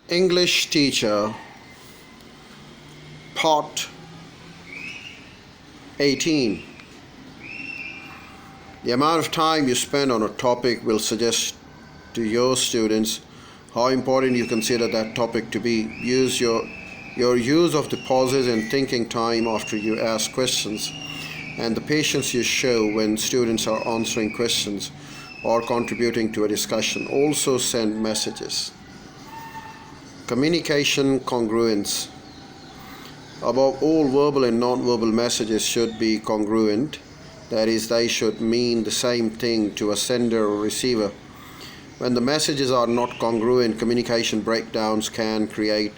English Teacher, Part 18. The amount of time you spend on a topic will suggest to your students how important you consider that topic to be. Use your use of the pauses and thinking time after you ask questions, and the patience you show when students are answering questions or contributing to a discussion. Also send messages. Communication congruence. Above all, verbal and non-verbal messages should be congruent. That is, they should mean the same thing to a sender or receiver. When the messages are not congruent, communication breakdowns can create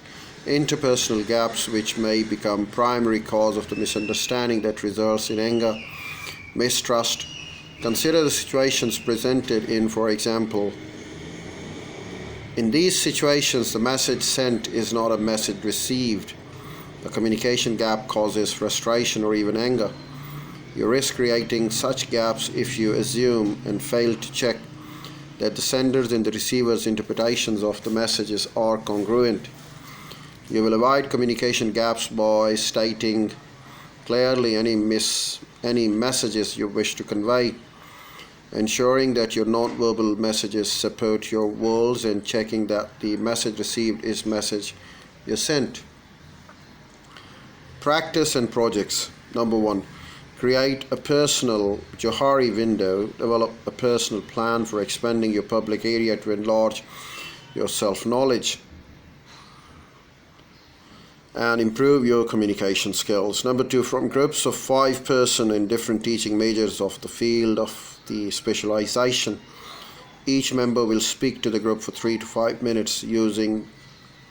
interpersonal gaps, which may become primary cause of the misunderstanding that results in anger, mistrust. Consider the situations presented in, for example, in these situations, the message sent is not a message received. The communication gap causes frustration or even anger. You risk creating such gaps if you assume and fail to check that the sender's and the receiver's interpretations of the messages are congruent. You will avoid communication gaps by stating clearly any messages you wish to convey, ensuring that your non-verbal messages support your words, and checking that the message received is message you sent. Practice and projects. Number 1. Create a personal Johari window. Develop a personal plan for expanding your public area to enlarge your self-knowledge and improve your communication skills. Number 2. From groups of 5 persons in different teaching majors of the field of the specialization, each member will speak to the group for 3 to 5 minutes using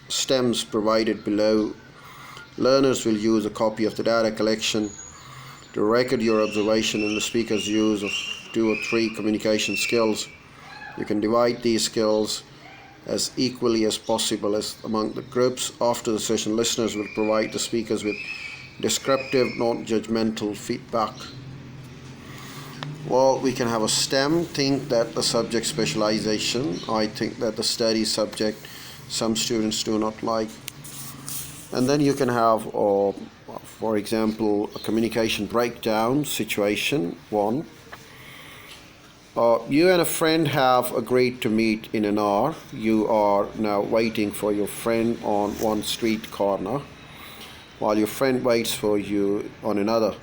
stems provided below. Learners will use a copy of the data collection to record your observation and the speaker's use of 2 or 3 communication skills. You can divide these skills as equally as possible as among the groups. After the session, listeners will provide the speakers with descriptive, non-judgmental feedback. Well, we can have a STEM. Think that the subject specialization. I think that the study subject some students do not like. And then you can have, for example, a communication breakdown situation 1. You and a friend have agreed to meet in an hour. You are now waiting for your friend on one street corner, while your friend waits for you on another.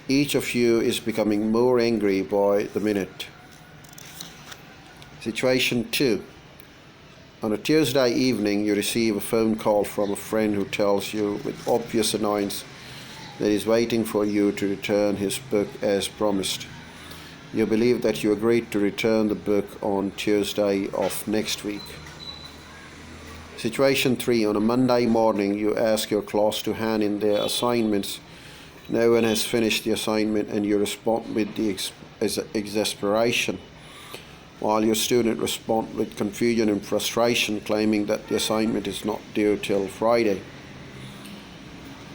Each of you is becoming more angry by the minute. Situation 2. On a Tuesday evening, you receive a phone call from a friend who tells you with obvious annoyance that he's waiting for you to return his book as promised. You believe that you agreed to return the book on Tuesday of next week. Situation 3. On a Monday morning, you ask your class to hand in their assignments. No one has finished the assignment, and you respond with the exasperation, while your student responds with confusion and frustration, claiming that the assignment is not due till Friday.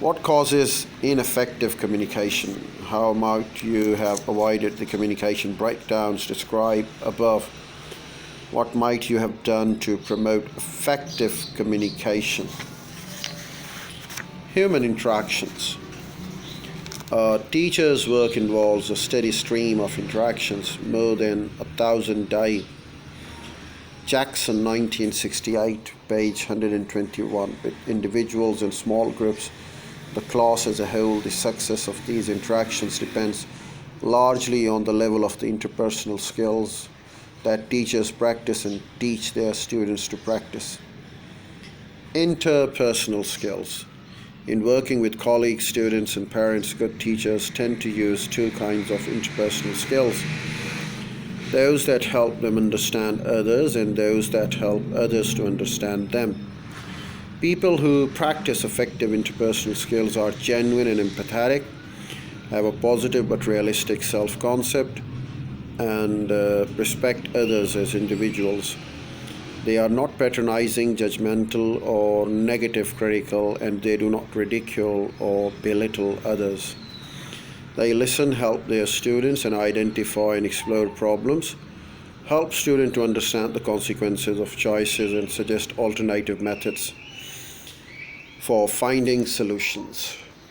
What causes ineffective communication? How might you have avoided the communication breakdowns described above? What might you have done to promote effective communication? Human interactions. Teacher's work involves a steady stream of interactions, more than 1,000 days. Jackson, 1968, page 121. With individuals and small groups, the class as a whole, the success of these interactions depends largely on the level of the interpersonal skills that teachers practice and teach their students to practice. Interpersonal skills. In working with colleagues, students, and parents, good teachers tend to use 2 kinds of interpersonal skills: those that help them understand others and those that help others to understand them. People who practice effective interpersonal skills are genuine and empathetic, have a positive but realistic self-concept, and respect others as individuals. They are not patronizing, judgmental, or negative critical, and they do not ridicule or belittle others. They listen, help their students, and identify and explore problems Help student to understand the consequences of choices and suggest alternative methods for finding solutions.